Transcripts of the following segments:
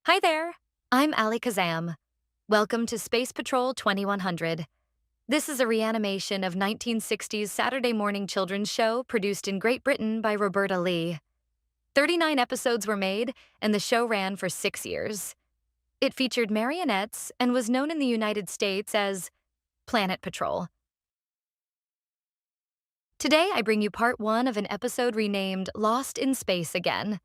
Hi there, I'm Ali Kazam. Welcome to Space Patrol 2100. This is a reanimation of 1960s Saturday morning children's show produced in Great Britain by Roberta Leigh. 39 episodes were made, and the show ran for 6 years. It featured marionettes and was known in the United States as Planet Patrol. Today, I bring you part 1 of an episode renamed Lost in Space Again.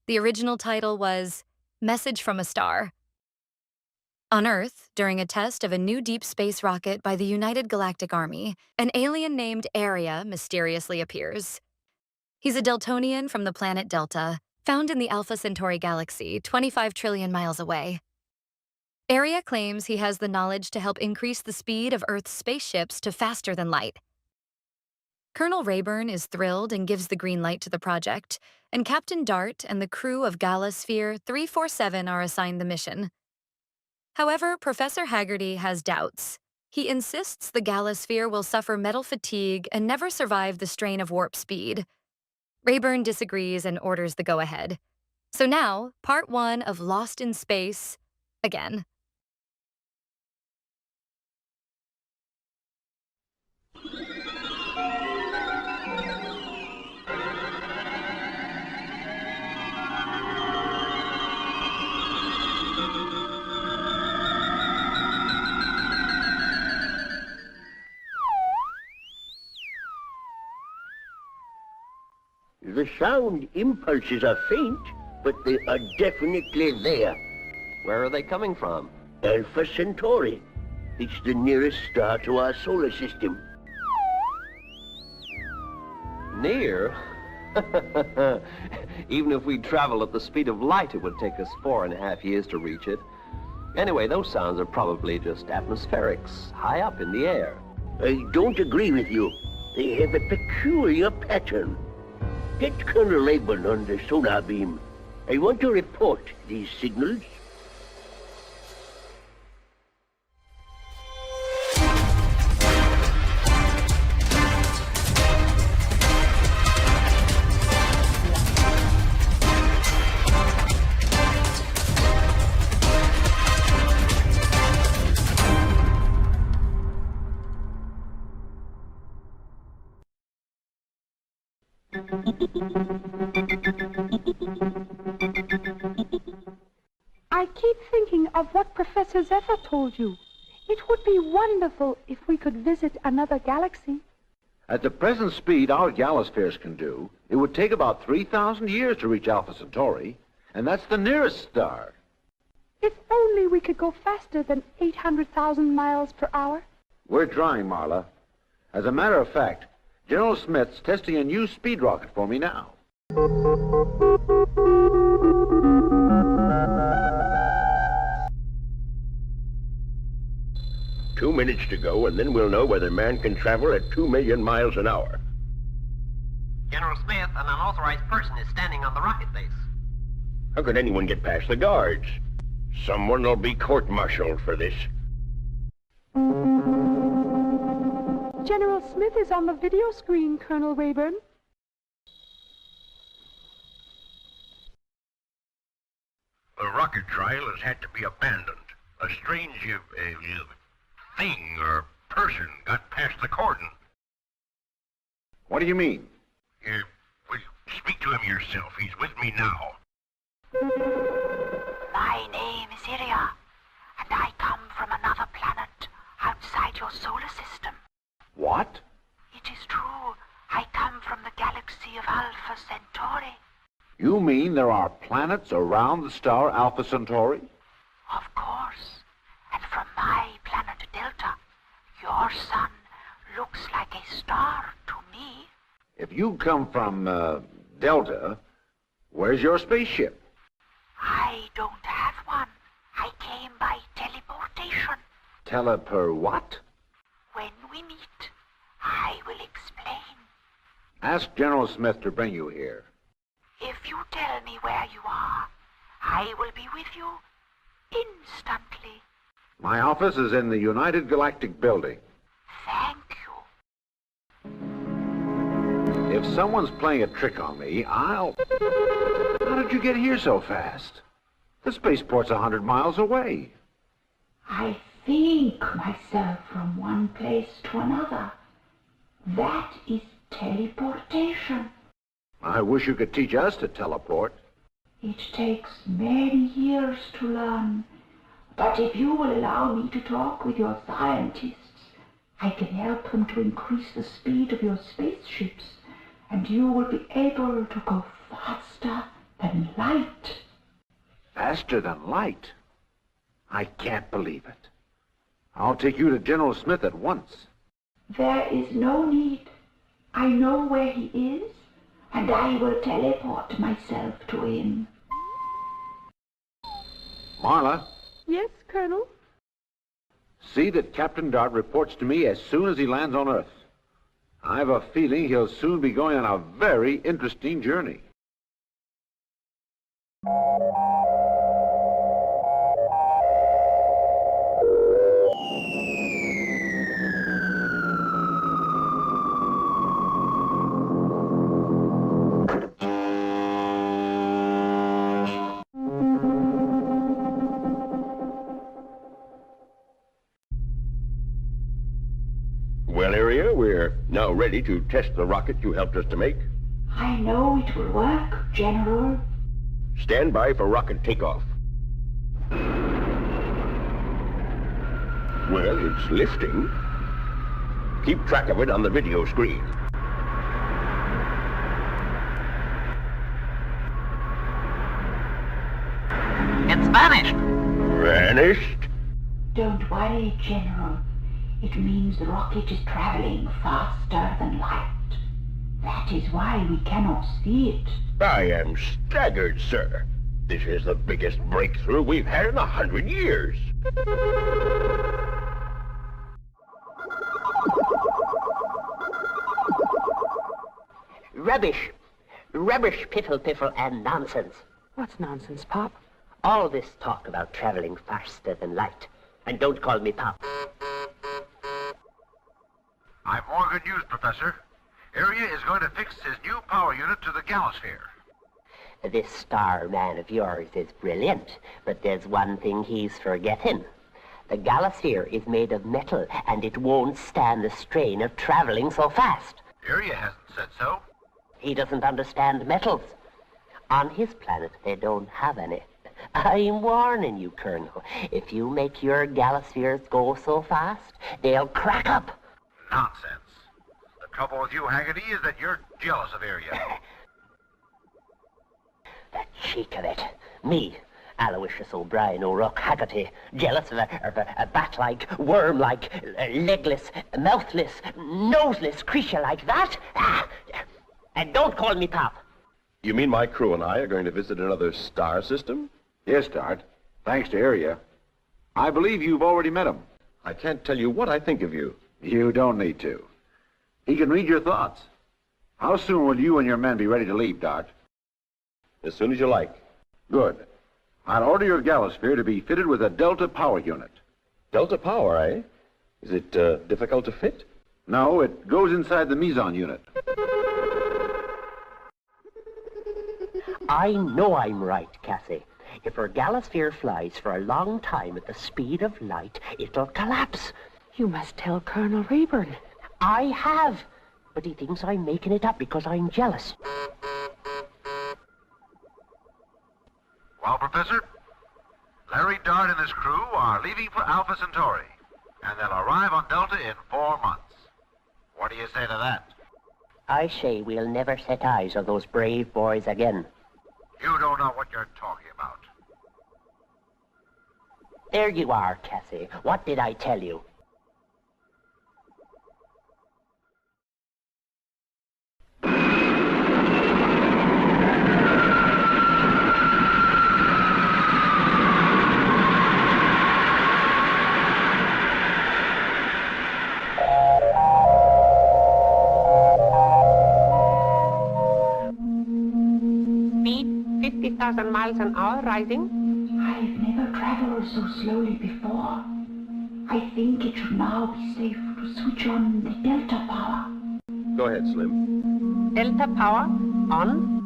The original title was Message from a Star. On Earth, during a test of a new deep space rocket by the United Galactic Army, an alien named Area mysteriously appears. He's a Deltonian from the planet Delta, found in the Alpha Centauri galaxy 25 trillion miles away. Area claims he has the knowledge to help increase the speed of Earth's spaceships to faster than light. Colonel Raeburn is thrilled and gives the green light to the project, and Captain Dart and the crew of Galasphere 347 are assigned the mission. However, Professor Haggarty has doubts. He insists the Galasphere will suffer metal fatigue and never survive the strain of warp speed. Raeburn disagrees and orders the go-ahead. So now, part 1 of Lost in Space, again. The sound impulses are faint, but they are definitely there. Where are they coming from? Alpha Centauri. It's the nearest star to our solar system. Near? Even if we travel at the speed of light, it would take us 4.5 years to reach it. Anyway, those sounds are probably just atmospherics, high up in the air. I don't agree with you. They have a peculiar pattern. Get Colonel Raeburn on the sonar beam. I want to report these signals. I keep thinking of what Professor Zephyr told you. It would be wonderful if we could visit another galaxy. At the present speed our galaspheres can do, it would take about 3,000 years to reach Alpha Centauri, and that's the nearest star. If only we could go faster than 800,000 miles per hour. We're trying, Marla. As a matter of fact, General Smith's testing a new speed rocket for me now. 2 minutes to go, and then we'll know whether man can travel at 2 million miles an hour. General Smith, an unauthorized person is standing on the rocket base. How could anyone get past the guards? Someone will be court-martialed for this. General Smith is on the video screen, Colonel Raeburn. The rocket trial has had to be abandoned. A strange thing or person got past the cordon. What do you mean? Well, speak to him yourself. He's with me now. My name is Iria, and I come from another planet outside your solar system. What? It is true. I come from the galaxy of Alpha Centauri. You mean there are planets around the star Alpha Centauri? Of course. And from my planet Delta, your sun looks like a star to me. If you come from, Delta, where's your spaceship? I don't have one. I came by teleportation. Teleport what? When we meet, I will explain. Ask General Smith to bring you here. If you tell me where you are, I will be with you instantly. My office is in the United Galactic Building. Thank you. If someone's playing a trick on me, I'll... How did you get here so fast? The spaceport's 100 miles away. I think myself from one place to another. That is teleportation. I wish you could teach us to teleport. It takes many years to learn. But if you will allow me to talk with your scientists, I can help them to increase the speed of your spaceships, and you will be able to go faster than light. Faster than light? I can't believe it. I'll take you to General Smith at once. There is no need. I know where he is, and I will teleport myself to him. Marla, Yes, Colonel? see that Captain Dart reports to me as soon as he lands on Earth. I've a feeling he'll soon be going on a very interesting journey. Well, Area, we're now ready to test the rocket you helped us to make. I know it will work, General. Stand by for rocket takeoff. Well, it's lifting. Keep track of it on the video screen. It's vanished. Vanished? Don't worry, General. It means the rocket is traveling faster than light. That is why we cannot see it. I am staggered, sir. This is the biggest breakthrough we've had in 100 years. Rubbish. Rubbish, piffle, and nonsense. What's nonsense, Pop? All this talk about traveling faster than light. And don't call me Pop. I've more good news, Professor. Area is going to fix his new power unit to the Galasphere. This star man of yours is brilliant, but there's one thing he's forgetting. The Galasphere is made of metal, and it won't stand the strain of traveling so fast. Area hasn't said so. He doesn't understand metals. On his planet, they don't have any. I'm warning you, Colonel. If you make your Galaspheres go so fast, they'll crack up. Nonsense. The trouble with you, Haggarty, is that you're jealous of Area. The cheek of it. Me, Aloysius O'Brien O'Rourke Haggarty, jealous of a bat-like, worm-like, legless, mouthless, noseless creature like that? And don't call me Pop. You mean my crew and I are going to visit another star system? Yes, Dart. Thanks to Area. I believe you've already met him. I can't tell you what I think of you. You don't need to. He can read your thoughts. How soon will you and your men be ready to leave, Dart? As soon as you like. Good. I'll order your Galasphere to be fitted with a Delta power unit. Delta power, eh? Is it difficult to fit? No, it goes inside the meson unit. I know I'm right, Cassie. If our Galasphere flies for a long time at the speed of light, it'll collapse. You must tell Colonel Raeburn. I have, but he thinks I'm making it up because I'm jealous. Well, Professor, Larry, Dart, and his crew are leaving for Alpha Centauri, and they'll arrive on Delta in 4 months. What do you say to that? I say we'll never set eyes on those brave boys again. You don't know what you're talking about. There you are, Cassie. What did I tell you? Speed 50,000 miles an hour rising. I've never traveled so slowly before. I think it should now be safe to switch on the Delta power. Go ahead, Slim. Delta power on.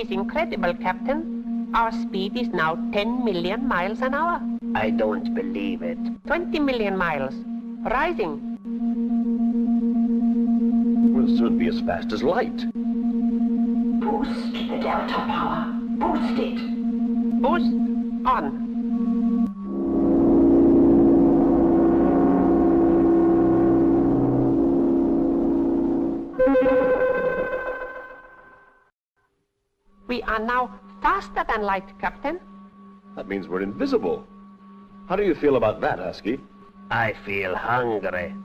is incredible, Captain. Our speed is now 10 million miles an hour. I don't believe it. 20 million miles. Rising. We'll soon be as fast as light. Boost the delta power. Boost it. Boost on. We are now faster than light, Captain. That means we're invisible. How do you feel about that, Husky? I feel hungry.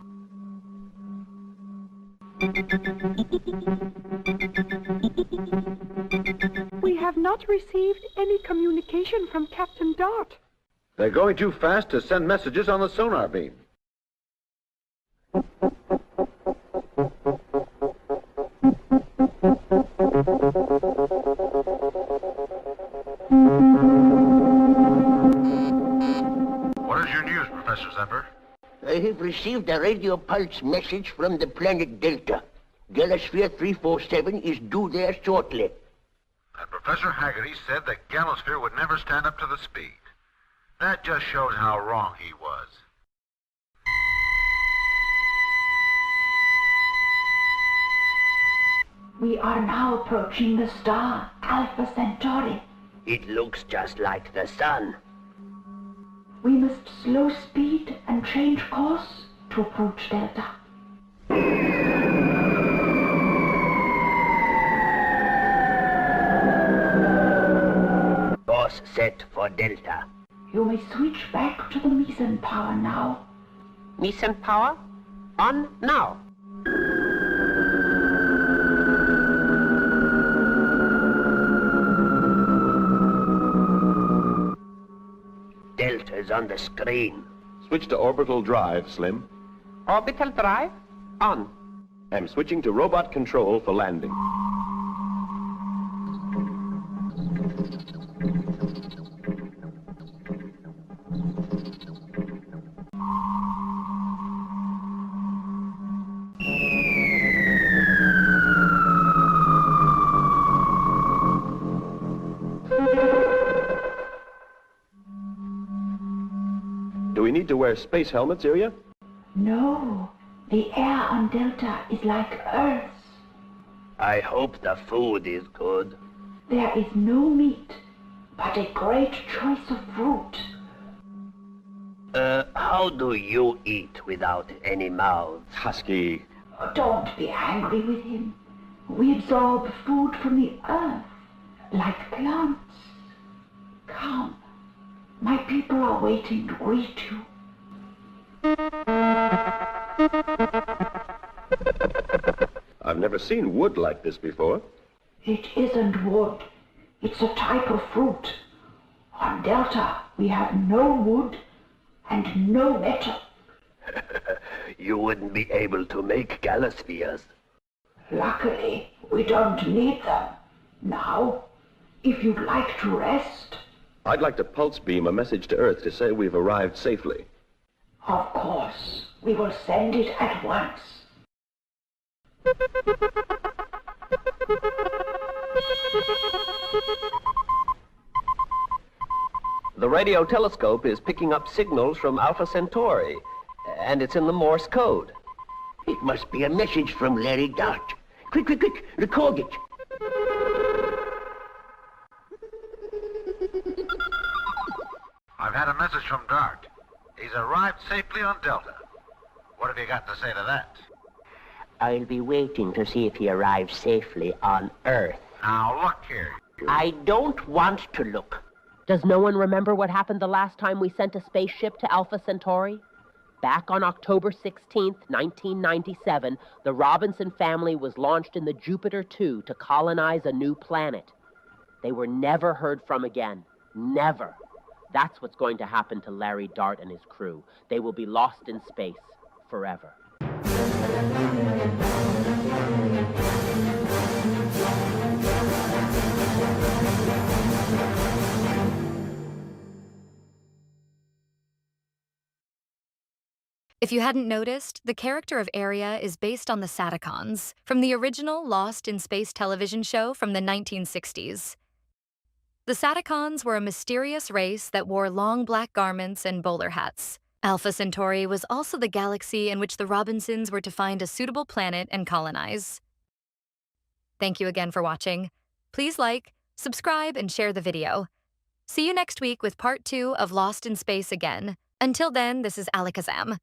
We have not received any communication from Captain Dart. They're going too fast to send messages on the sonar beam. What is your news, Professor Zephyr? I have received a radio pulse message from the planet Delta. Galasphere 347 is due there shortly. And Professor Haggarty said that Galasphere would never stand up to the speed. That just shows how wrong he was. We are now approaching the star, Alpha Centauri. It looks just like the sun. We must slow speed and change course to approach Delta. Course set for Delta. You may switch back to the meson power now. Meson power on now. Delta's on the screen. Switch to orbital drive, Slim. Orbital drive on. I'm switching to robot control for landing. Do we need to wear space helmets, Iria? No, the air on Delta is like Earth's. I hope the food is good. There is no meat, but a great choice of fruit. How do you eat without any mouths? Husky. Don't be angry with him. We absorb food from the earth, like plants. Come, my people are waiting to greet you. I've never seen wood like this before. It isn't wood. It's a type of fruit. On Delta, we have no wood and no metal. You wouldn't be able to make galaspheres. Luckily, we don't need them. Now, if you'd like to rest... I'd like to pulse beam a message to Earth to say we've arrived safely. Of course, we will send it at once. The radio telescope is picking up signals from Alpha Centauri, and it's in the Morse code. It must be a message from Larry Dart. Quick, quick, quick, record it. I've had a message from Dart. He's arrived safely on Delta. What have you got to say to that? I'll be waiting to see if he arrives safely on Earth. Now, look here. I don't want to look. Does no one remember what happened the last time we sent a spaceship to Alpha Centauri? Back on October 16th, 1997, the Robinson family was launched in the Jupiter 2 to colonize a new planet. They were never heard from again. Never. That's what's going to happen to Larry Dart and his crew. They will be lost in space forever. If you hadn't noticed, the character of Aria is based on the Saticons from the original Lost in Space television show from the 1960s. The Saticons were a mysterious race that wore long black garments and bowler hats. Alpha Centauri was also the galaxy in which the Robinsons were to find a suitable planet and colonize. Thank you again for watching. Please like, subscribe, and share the video. See you next week with part 2 of Lost in Space again. Until then, this is Alakazam.